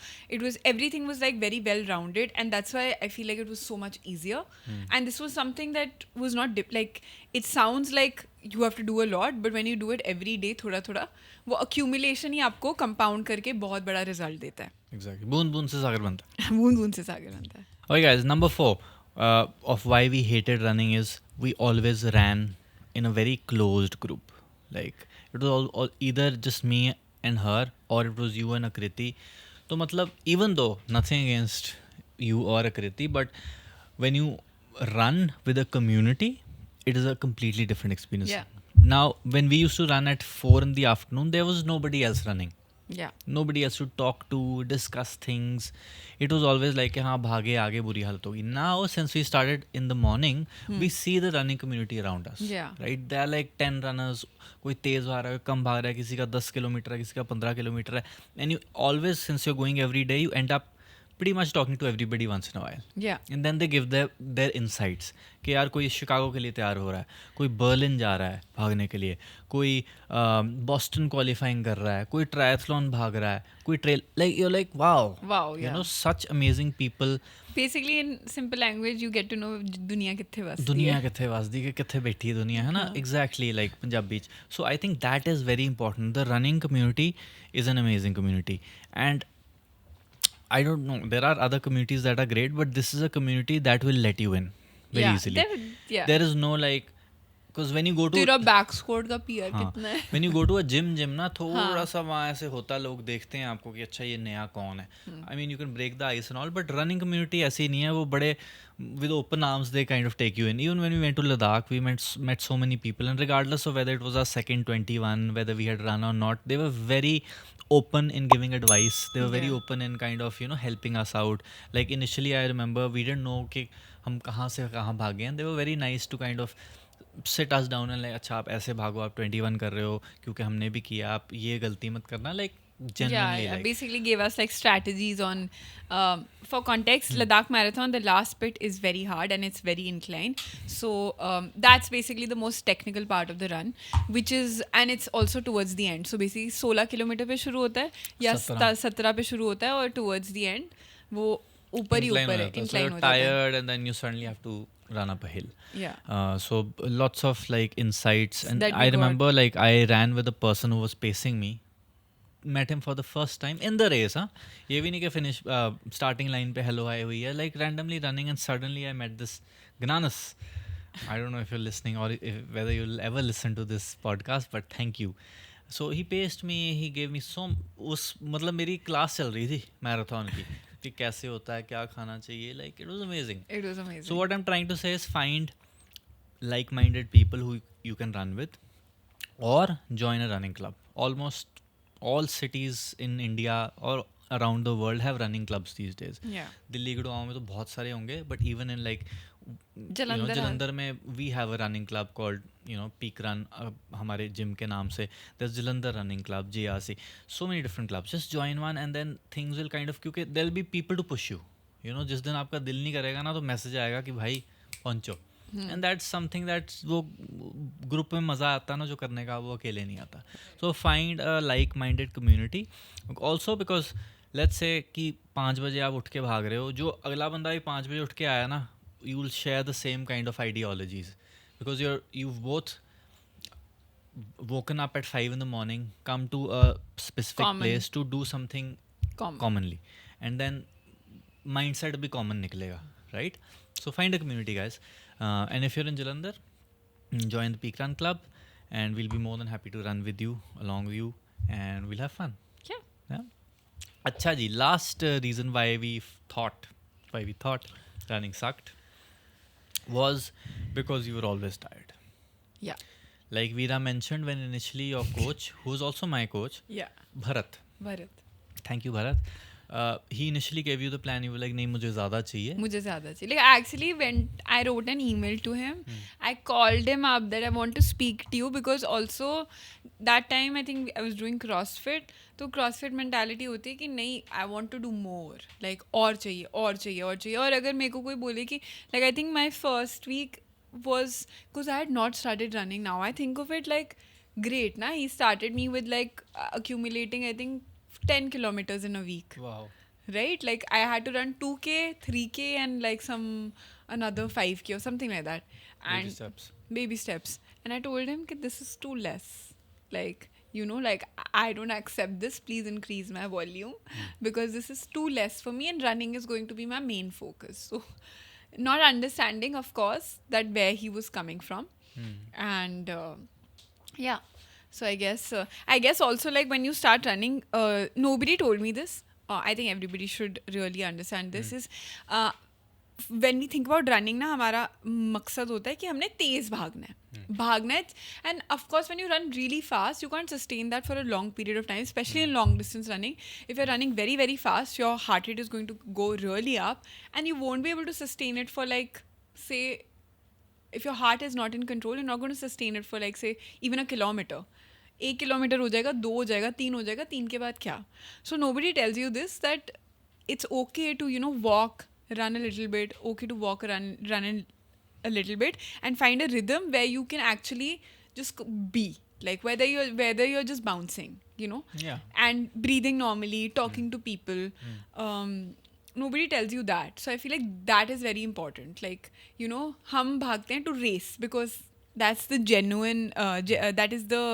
Everything was like very well rounded, and that's why I feel like it was so much easier. And this was something that was not like, it sounds like you have to do a lot, but when you do it every day थोड़ा थोड़ा, वो accumulation ही आपको compound करके बहुत बड़ा result देता है. Exactly. बूंद बूंद से सागर बनता है. बूंद बूंद से सागर बनता है. Okay guys, number 4 of why we hated running is we always ran in a very closed group. Like it was all either just me and her, or it was you and Akriti. So matlab, even though nothing against you or Akriti, but when you run with a community, it is a completely different experience. Yeah. Now, when we used to run at 4 in the afternoon, there was nobody else running. Yeah. Nobody else to talk to, discuss things. It was always like, हाँ भागे आगे बुरी हालत होगी. Now, since we started in the morning, we see the running community around us. Yeah. Right? There are like 10 runners. कोई तेज भाग रहा है, कम भाग रहा है, किसी का 10 किलोमीटर है, किसी का 15 किलोमीटर है. And you always, since you're going every day, you end up pretty much talking to everybody once in a while. Yeah. And then they give their insights कि यार कोई शिकागो के लिए तैयार हो रहा है, कोई बर्लिन जा रहा है भागने के लिए, कोई बॉस्टन क्वालिफाइंग कर रहा है, कोई ट्रायथलॉन भाग रहा है, कोई trail, like you like wow, you know, such amazing people. Basically in simple language you get to know दुनिया कित्थे वसदी दुनिया कित्थे वसदी कि कित्थे बैठी है दुनिया, है ना? Exactly, like पंजाबी च. So I think that is very important. The running community is an amazing community, and I don't know, there are other communities that are great, but this is a community that will let you in very easily. There is no like, because when you go to तेरा back squat का PR कितना है? when you go to a gym ना थोड़ा सा वहाँ ऐसे होता, लोग देखते हैं आपको कि अच्छा ये नया कौन है. I mean you can break the ice and all, but running community ऐसी नहीं है. वो बड़े with open arms they kind of take you in. Even when we went to Ladakh, we met so many people, and regardless of whether it was our second 21, whether we had run or not, they were very open in giving advice. They were very open in kind of, you know, helping us out. Like initially I remember we didn't know कि हम कहाँ से कहाँ भागे, and they were very nice to kind of sit us down and like अच्छा आप ऐसे भागो, आप 21 कर रहे हो क्योंकि हमने भी किया, आप ये गलती मत करना, like genuinely like basically gave us like strategies on for context. Ladakh marathon, the last bit is very hard and it's very inclined, so that's basically the most technical part of the run, which is, and it's also towards the end. So basically 16 kilometre पे शुरू होता है या 17 पे शुरू होता है, और towards the end वो ऊपर ही ऊपर है, incline हो जाता है. Tired and then you suddenly have to run up a hill. Yeah. So lots of like insights, and That we I remember like I ran with a person who was pacing me. Met him for the first time in the race. ये भी नहीं कि finish starting line पे hello hi हुई है, like randomly running, and suddenly I met this Gnanas. I don't know if you're listening or whether you'll ever listen to this podcast, but thank you. So he paced me, he gave me so, उस मतलब मेरी class चल रही थी marathon की कि कैसे होता है, क्या खाना चाहिए, like it was amazing. It was amazing. So what I'm trying to say is find like-minded people who you can run with, or join a running club. Almost all cities in India or around the world have running clubs these days. Yeah. Delhi के गाँव में तो बहुत सारे होंगे, but even in like Jalandhar Jalandhar में we have a running club called, you know, Peak Run, हमारे gym के नाम से. There's Jalandhar running club, JRC, so many different clubs. Just join one and then things will kind of, क्योंकि there'll be people to push you. You know, जिस दिन आपका दिल नहीं करेगा ना तो मैसेज आएगा कि भाई पहुँचो. And that's something that वो ग्रुप में मज़ा आता है ना जो करने का, वो अकेले नहीं आता. So find a like-minded community. Also because let's say कि 5 बजे आप उठ के भाग रहे हो, जो अगला बंदा भी 5 बजे उठ के आया ना, you will share the same kind of ideologies because you've both woken up at 5 in the morning, come to a specific place to do something commonly, and then mindset भी common निकलेगा, right? So find a community, guys. And if you're in Jalandhar, join the Peak Run Club, and we'll be more than happy to run with you, along with you, and we'll have fun. Yeah. अच्छा जी, last reason why we thought running sucked was because you were always tired. Yeah. Like Veera mentioned, when initially your coach, who is also my coach, Bharat. Thank you, Bharat. He initially gave you the plan. You were like, नहीं मुझे ज़्यादा चाहिए. Like actually when I wrote an email to him, I called him up that I want to speak to you, because also that time I think I was doing CrossFit. तो CrossFit mentality होती है कि नहीं, I want to do more, like और चाहिए. और अगर मेरे को कोई बोले कि like I think my first week was, because I had not started running. Now I think of it like great na, he started me with like accumulating I think 10 kilometers in a week. Wow. Right? Like I had to run 2K, 3K and like another 5K or something like that. And baby steps. And I told him that this is too less. Like, you know, like I don't accept this. Please increase my volume because this is too less for me, and running is going to be my main focus. So not understanding, of course, that where he was coming from. And yeah. So I guess also like when you start running, nobody told me this. I think everybody should really understand this is when we think about running ना, हमारा मकसद होता है कि हमने तेज भागना है. And of course when you run really fast, you can't sustain that for a long period of time, especially in long distance running. If you're running very, very fast, your heart rate is going to go really up, and you won't be able to sustain it for like, say, if your heart is not in control, you're not going to sustain it for like, say, even a kilometer. 1 kilometre हो जाएगा, 2 हो जाएगा, 3 हो जाएगा, 3 के बाद क्या? So nobody tells you this, that it's okay to, you know, walk, run a little bit, okay to walk, run a little bit, and find a rhythm where you can actually just be, like whether you're just bouncing, you know, Yeah. and breathing normally, talking to people. Nobody tells you that, so I feel like that is very important. Like, you know, hum bhagte hain to race because that's the genuine that is the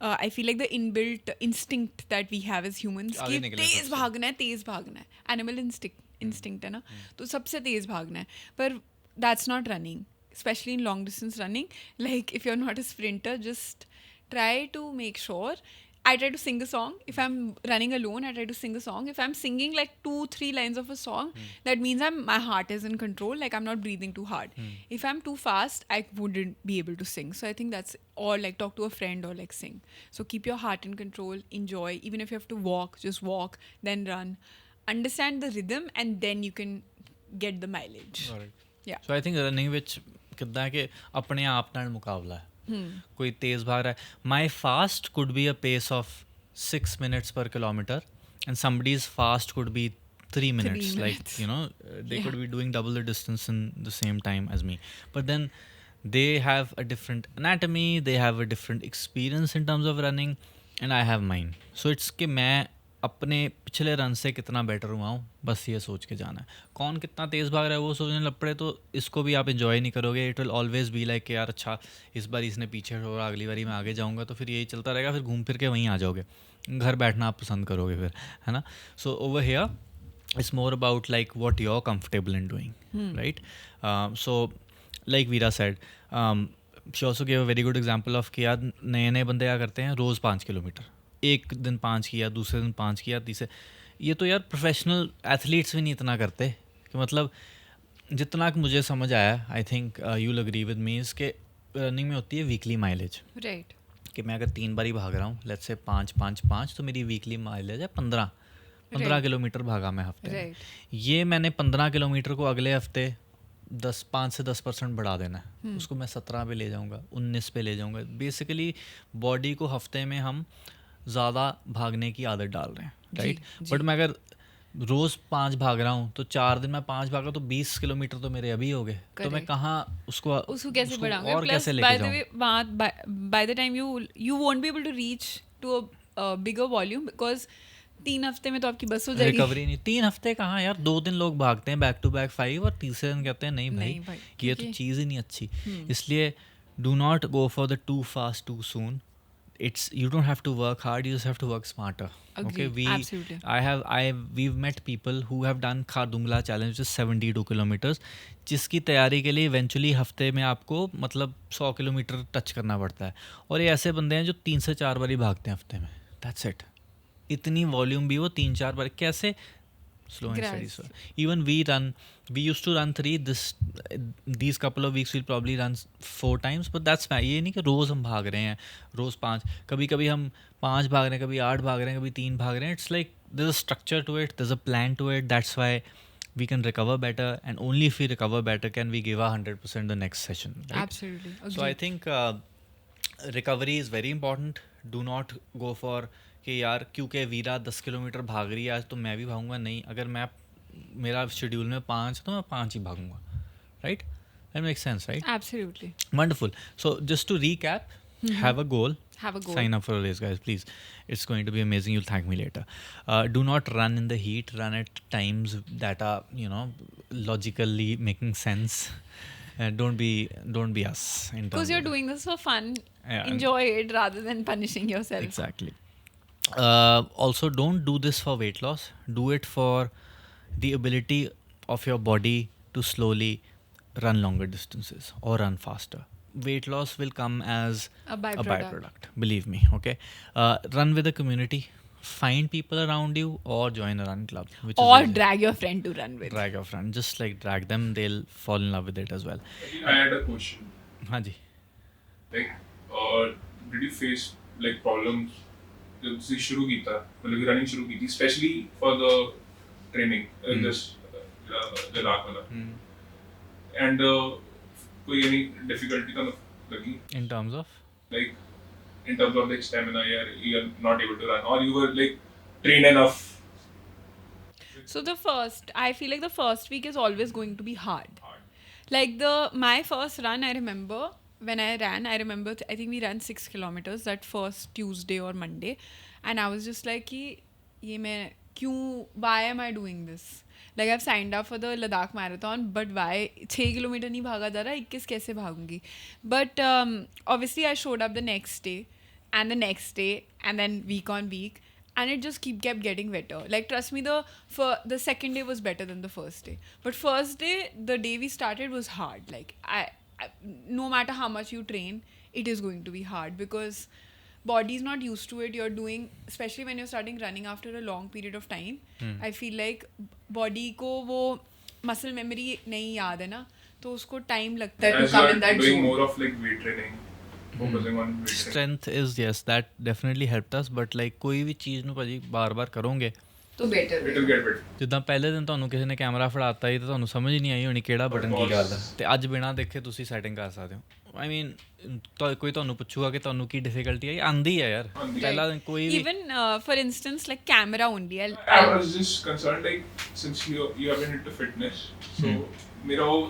I feel like the inbuilt instinct that we have as humans आगे कि निकले तेज भागना है animal instinct है ना, तो सबसे तेज भागना है, पर that's not running, especially in long distance running. Like, if you're not a sprinter, just try to make sure. I try to sing a song. If I'm running alone, I try to sing a song. If I'm singing like 2-3 lines of a song, that means my heart is in control. Like, I'm not breathing too hard. If I'm too fast, I wouldn't be able to sing. So I think that's, or like talk to a friend or like sing. So keep your heart in control. Enjoy. Even if you have to walk, just walk, then run. Understand the rhythm, and then you can get the mileage. Yeah. So I think running ਵਿੱਚ ਕਿੱਦਾਂ ਕਿ ਆਪਣੇ ਆਪ ਨਾਲ ਮੁਕਾਬਲਾ ਹੈ, ਕੋਈ ਤੇਜ਼ ਭਾਗ ਰਿਹਾ ਹੈ, ਮਾਈ ਫਾਸਟ ਕੁਡ ਬੀ ਅ ਪੇਸ of 6 minutes per kilometer and somebody's fast could be 3 minutes. Like, you know, they could be doing double the distance in the same time as me, but then they have a different anatomy, they have a different experience in terms of running, and I have mine. So it's कि मैं अपने पिछले run से कितना better हुआ हूँ, बस ये सोच के जाना है. कौन कितना तेज़ भाग रहा है वो सोचने लग पड़े तो इसको भी आप इन्जॉय नहीं करोगे. It will always be like यार अच्छा इस बार इसने पीछे छोड़ा, अगली बारी मैं आगे जाऊँगा, तो फिर यही चलता रहेगा. फिर घूम फिर के वहीं आ जाओगे, घर बैठना आप पसंद करोगे फिर, है ना. So over here it's more about like what you're comfortable in doing, right? So like Veera said, she also gave a very good example of कि यार नए नए बंदे क्या करते हैं, रोज़ 5 किलोमीटर, एक दिन 5 किया, दूसरे दिन 5 किया, तीसरे. ये तो यार प्रोफेशनल एथलीट्स भी नहीं इतना करते. कि मतलब जितना कि मुझे समझ आया, I think you will agree with me, इसके रनिंग में होती है वीकली माइलेज. राइट. कि मैं अगर 3 बार ही भाग रहा हूँ, लेट्स से 5 तो मेरी वीकली माइलेज है 15 किलोमीटर भागा मैं हफ्ते में. ये मैंने 15 किलोमीटर को अगले हफ्ते 5 से 10% बढ़ा देना है. उसको मैं 17 पे ले जाऊंगा, 19 पे ले जाऊंगा. बेसिकली बॉडी को हफ्ते में हम ज़्यादा भागने की आदत डाल रहे हैं, राइट. बट मैं अगर रोज़ 5 भाग रहा हूँ तो 4 दिन मैं 5 भागा तो 20 किलोमीटर तो मेरे अभी हो गए. तो मैं कहाँ उसको कैसे बढ़ाऊंगा और कैसे लेके जाऊँ. By the time you won't be able to reach to a bigger volume because 3 हफ्ते में तो आपकी बस हो जाएगी. रिकवरी नहीं, 3 हफ्ते कहाँ यार, 2 दिन लोग भागते हैं बैक टू बैक 5 और तीसरे दिन कहते हैं नहीं भाई ये तो चीज़ ही नहीं अच्छी. इसलिए do not go for the two fast too soon. It's you don't have to work hard, you just have to work smarter. Agreed. Okay, Absolutely. we've met people who have done Khardungla challenge, which is 72 kilometers, जिसकी तैयारी के लिए eventually हफ्ते में आपको मतलब 100 kilometre touch करना पड़ता है. और ये ऐसे बंदे हैं जो 3 से 4 बार ही भागते हैं हफ्ते में. That's it. इतनी वॉल्यूम भी वो 3-4 बार कैसे. Slow and steady. So even we used to run 3. These couple of weeks we'll probably run 4 times, but that's fine. ये नहीं कि रोज़ हम भाग रहे हैं, रोज़ 5. कभी कभी हम 5 भाग रहे हैं, कभी 8 भाग रहे हैं, कभी 3 भाग रहे हैं. It's like there's a structure to it, there's a plan to it. That's why we can recover better, and only if we recover better can we give 100% the next session, right? Absolutely. Agreed. So I think recovery is very important. Do not go for कि यार क्योंकि वीरा 10 kilometre भाग रही है आज तो मैं भी भागूंगा. नहीं, अगर मैं मेरा शेड्यूल में 5 तो मैं 5 ही भागूंगा, right. That makes sense, right. Absolutely. Wonderful. So just to recap, have a goal, sign up for a race, guys, please. It's going to be amazing. You'll thank me later. Do not run in the heat. Run at times that are, you know, logically making sense. Don't be us, because you're doing this for fun. Enjoy it rather than punishing yourself. Exactly. Also, don't do this for weight loss. Do it for the ability of your body to slowly run longer distances or run faster. Weight loss will come as a byproduct. Believe me, okay. Run with a community. Find people around you or join a run club. Or drag your friend to run with. Drag your friend. Just like drag them. They'll fall in love with it as well. I had a question. हाँ जी. Like, did you face like problems जब से शुरू की था, मतलब running शुरू की थी, specially for the training this Ladakh वाला, एंड कोई एनी डिफिकल्टी तो लगी in terms of like stamina, you are not able to run or you were like trained enough? So I feel like the first week is always going to be hard. Like my first run, I remember when I ran, I think we ran 6 kilometers that first Tuesday or Monday, and I was just like कि ये मैं क्यों, why am I doing this? Like I've signed up for the Ladakh marathon, but why 6 kilometre नहीं भागा जा रहा, 21 कैसे भागूंगी? But obviously I showed up the next day and the next day and then week on week, and it just kept getting better. Like trust me, the second day was better than the first day, but first day, the day we started, was hard. Like I no matter how much you train, it is going to be hard because body is not used to it. You're doing, especially when you're starting running after a long period of time, I feel like body को वो muscle memory नहीं याद है ना, तो उसको time लगता है to As come you in are that doing zone. more of like weight training, focusing on weight training. Strength is, yes, that definitely helped us, but like ਕੋਈ ਵੀ ਚੀਜ਼ ਨੂੰ ਭਾਜੀ ਬਾਰ-ਬਾਰ ਕਰੋਗੇ तो better. It will get better. ਜਿੱਦਾਂ ਪਹਿਲੇ ਦਿਨ ਤੁਹਾਨੂੰ ਕਿਸੇ ਨੇ ਕੈਮਰਾ ਫੜਾਤਾ ਹੀ ਤਾਂ ਤੁਹਾਨੂੰ ਸਮਝ ਹੀ ਨਹੀਂ ਆਈ ਹੋਣੀ ਕਿਹੜਾ ਬਟਨ ਕੀ ਕਰਦਾ, ਤੇ ਅੱਜ ਬਿਨਾਂ ਦੇਖੇ ਤੁਸੀਂ ਸੈਟਿੰਗ ਕਰ ਸਕਦੇ ਹੋ। ਆਈ ਮੀਨ ਕੋਈ ਤੁਹਾਨੂੰ ਪੁੱਛੂਗਾ ਕਿ ਤੁਹਾਨੂੰ ਕੀ ਡਿਫਿਕਲਟੀ ਆਈ, ਆਂਦੀ ਹੈ ਯਾਰ ਪਹਿਲਾ ਦਿਨ ਕੋਈ ਵੀ। Even for instance, like camera only. I was just concerned, like since you have been into fitness, so मेरा वो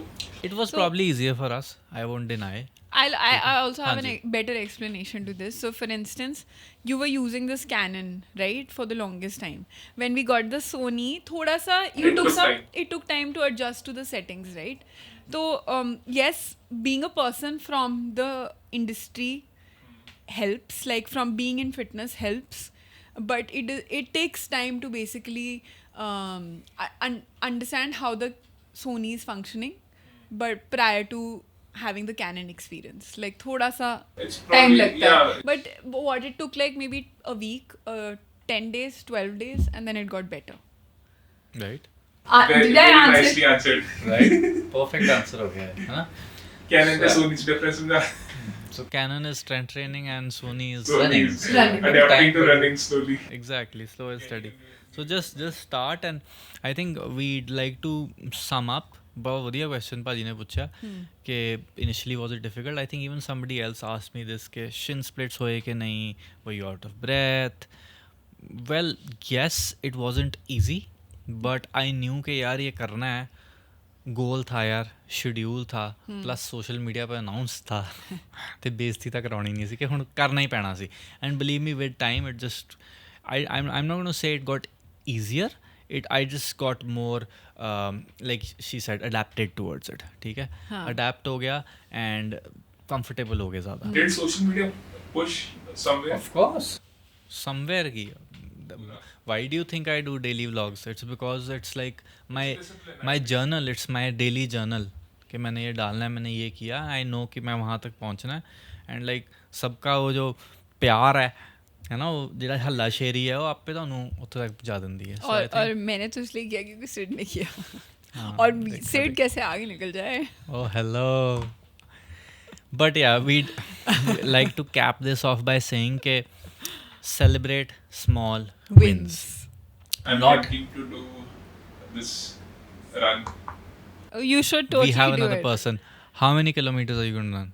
It was probably easier for us, I won't deny. I also have Hanji. a better explanation to this. So, for instance, you were using this Canon, right, for the longest time. When we got the Sony, thoda sa it took time to adjust to the settings, right? So, yes, being a person from the industry helps. Like from being in fitness helps, but it takes time to basically understand how the Sony is functioning. But prior to having the Canon experience, like thoda sa it's time probably lagta hai. yeah. But what it took like maybe a week, 10 days, 12 days, and then it got better. Right? Did I answer? Nicely answered. Right? Perfect answer हो गया है ना? Canon and Sony's difference in that. So Canon is strength training and Sony is Sony running. is Running. adapting to running slowly. Exactly, slow and steady. So just start, and I think we'd like to sum up. बहुत ਵਧੀਆ question ਭਾਜੀ ਨੇ ਪੁੱਛਿਆ ਕਿ initially was it difficult. I think even somebody else asked me this ਕਿ shin splits ਹੋਏ ਕਿ ਨਹੀਂ, were you out of breath? Well yes, it wasn't easy, but I knew कि यार ये करना है, गोल था यार, शेड्यूल था, प्लस सोशल मीडिया पर अनाउंस था तो बेइज्जती ਤਾਂ ਕਰਾਉਣੀ ਨਹੀਂ ਸੀ ਕਿ ਹੁਣ ਕਰਨਾ ਹੀ ਪੈਣਾ ਸੀ। And believe me with time it just I'm not going to say it got easier, I just got more like she said adapted towards it. ठीक है, adapt हो गया and comfortable हो गया ज़्यादा। Did social media push somewhere? Of course, somewhere की। Why do you think I do daily vlogs? It's because it's like my journal, it's my daily journal कि मैंने ये डालना है, मैंने ये किया, I know कि मैं वहाँ तक पहुँचना है। एंड लाइक सबका वो जो प्यार है ना, वो ਜਿਹੜਾ ਹੱਲਾ ਸ਼ੇਰੀ ਹੈ ਉਹ ਆਪੇ ਤੁਹਾਨੂੰ ਉੱਥੇ ਤੱਕ ਪਹੁੰਚਾ ਦਿੰਦੀ ਹੈ। और मैंने तो इसलिए किया क्योंकि सिड ने किया और सिड कैसे आगे निकल जाए। Oh, hello. But yeah, we'd like to cap this off by saying कि celebrate small wins. I'm Not- thinking to do this run. You should totally We have do another it. person. How many kilometers are you going to run?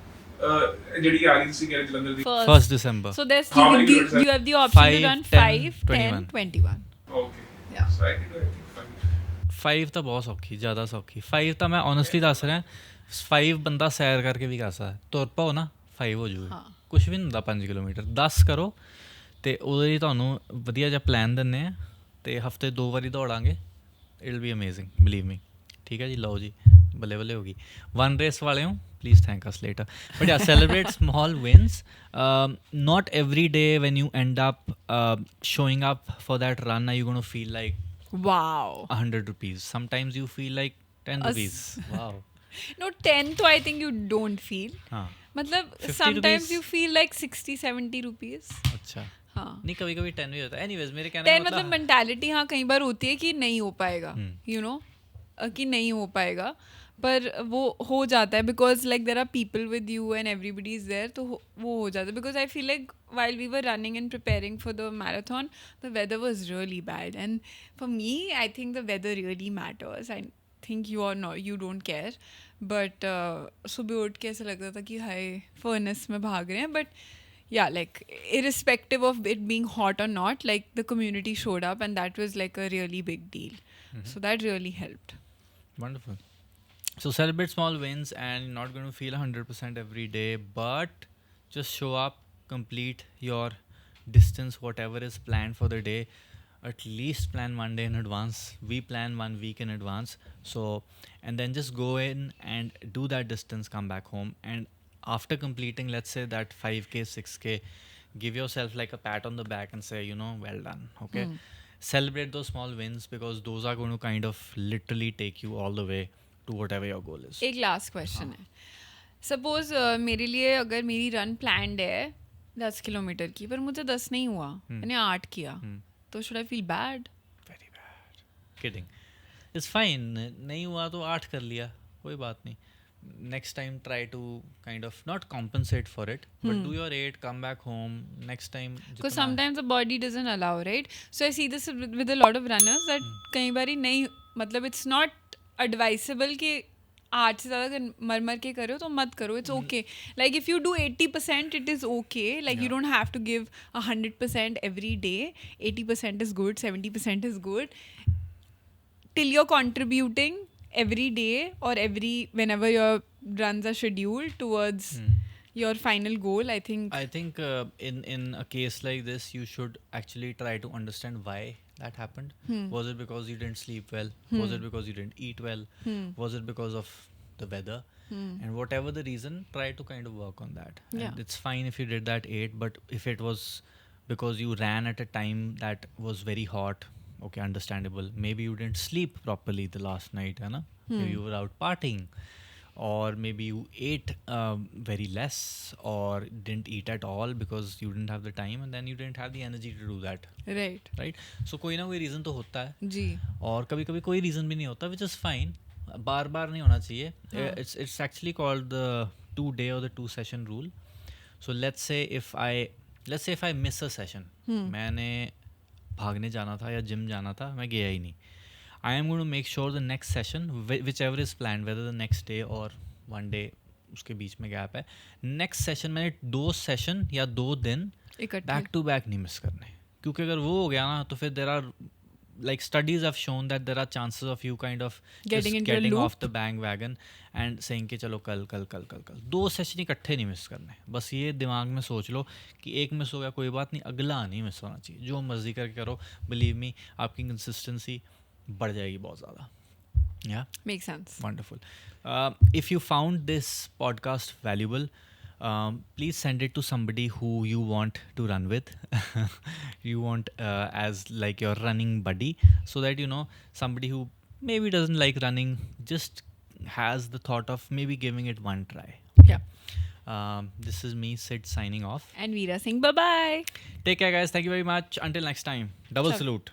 ਜਿਹੜੀ ਆ ਰਹੀ ਤੁਸੀਂ ਕਹਿ ਰਹੇ ਜਲੰਧਰ ਦੀ। 1st December. So there's How many kilometers are- you have the option 5, to run 10, 5, 10, 21. Okay. Yeah. So I can do I think 5. 5 ਤਾਂ ਬਹੁਤ ਸੌਖੀ, ਜ਼ਿਆਦਾ ਸੌਖੀ। 5 ਤਾਂ ਮੈਂ ਓਨੈਸਟਲੀ ਦੱਸ ਰਿਹਾ, 5 ਬੰਦਾ ਸੈਰ ਕਰਕੇ ਵੀ ਕਰ ਸਕਦਾ। ਤੁਰ ਪਾਓ ਨਾ 5 ਹੋ ਜੂਗੀ, ਕੁਝ ਵੀ ਨਹੀਂ ਹੁੰਦਾ 5 ਕਿਲੋਮੀਟਰ। 10 ਕਰੋ ਅਤੇ ਉਹਦੇ ਲਈ ਤੁਹਾਨੂੰ ਵਧੀਆ ਜਿਹਾ ਪਲਾਨ ਦਿੰਦੇ ਆ ਅਤੇ ਹਫ਼ਤੇ 2 ਵਾਰੀ ਦੌੜਾਂਗੇ। It will be amazing, believe me. ਠੀਕ ਹੈ ਜੀ, ਲਓ ਜੀ, ਬੱਲੇ ਬੱਲੇ ਹੋ ਗਈ। 1 ਰੇਸ ਵਾਲੇ ਹੋ, please thank us later. But yeah, celebrate small wins. Not every day when you end up showing up for that run are you going to feel like Wow. 100 rupees. Sometimes you feel like 10 rupees. Wow. No, 10 तो I think you don't feel. हाँ, मतलब 50 sometimes rupees? you feel like 60-70 rupees. अच्छा। हाँ, नहीं, कभी कभी 10 भी होता है। Anyways, मेरे कहने 10 का मतलब मेंटालिटी हाँ कई बार होती है कि नहीं हो पाएगा, you know, कि नहीं हो पाएगा, पर वो हो जाता है because like there are people with you and everybody is there, तो वो हो जाता है। Because I feel like while we were running and preparing for the marathon, the weather was really bad, and for me I think the weather really matters. I think you don't care, but सुबह उठ के ऐसा लगता था कि हाय furnace में भाग रहे हैं, but yeah, like irrespective of it being hot or not, like the community showed up, and that was like a really big deal. So that really helped. Wonderful. So celebrate small wins, and you're not going to feel 100% every day, but just show up, complete your distance, whatever is planned for the day. At least plan one day in advance. We plan 1 week in advance. So, and then just go in and do that distance, come back home. And after completing, let's say that 5K, 6K, give yourself like a pat on the back and say, well done. Okay. Celebrate those small wins, because those are going to kind of literally take you all the way to whatever your goal is. एक last question है. Suppose मेरे लिए अगर मेरी run planned है 10 kilometre की, पर मुझे 10 नहीं हुआ, मैंने 8 किया, तो should I feel bad? Very bad. Kidding. It's fine. नहीं हुआ तो 8 कर लिया, कोई बात नहीं. Next time try to kind of not compensate for it, but do your 8, come back home. Next time Because sometimes the body doesn't allow, right? So I see this with a lot of runners that कई बारी नहीं, मतलब it's not advisable कि 8 से ज़्यादा अगर मर के करो तो मत करो. It's okay. Like if you do 80%, it is okay. Like you don't have to give 100% every day. 80% is good, 70% is good. Till you're contributing every day or whenever your runs are scheduled towards your final goal, I think. In a case like this, you should actually try to understand why that happened. Was it because you didn't sleep well? Was it because you didn't eat well? Was it because of the weather? And whatever the reason, try to kind of work on that. Yeah. And it's fine if you did that 8, but if it was because you ran at a time that was very hot, okay, understandable. Maybe you didn't sleep properly the last night, है ना? Maybe you were out partying, or maybe you ate very less, or didn't eat at all because you didn't have the time, and then you didn't have the energy to do that, Right. so कोई ना कोई reason तो होता है, जी. और कभी कभी कोई reason भी नहीं होता, which is fine. बार बार नहीं होना चाहिए. It's actually called the 2-day or the 2-session rule. So let's say if I miss a session, मैंने भागने जाना था या जिम जाना था, मैं गया ही नहीं, I am going to make sure the next session, whichever is planned, whether the next day or one day, उसके बीच में गैप है, next session मैंने 2 session या 2 दिन इकट्ठे. back to back नहीं मिस करने. क्योंकि अगर वो हो गया ना, तो फिर there are like studies have shown that there are chances of you kind of Getting just into a getting loop. off the bandwagon and saying कि चलो कल 2 सेशन इकट्ठे नहीं मिस करने. बस ये दिमाग में सोच लो कि एक मिस हो गया कोई बात नहीं, अगला नहीं मिस होना चाहिए. जो मर्जी करके करो, बिलीव मी, आपकी कंसिस्टेंसी बढ़ जाएगी बहुत ज़्यादा. Yeah, Makes sense. wonderful. If you found this podcast valuable, please send it to somebody who you want to run with. You want as like your running buddy, so that somebody who maybe doesn't like running, just has the thought of maybe giving it one try. Yeah. This is me, Sid, signing off. And Veera Singh, bye-bye. Take care, guys. Thank you very much. Until next time. Double Sure. salute.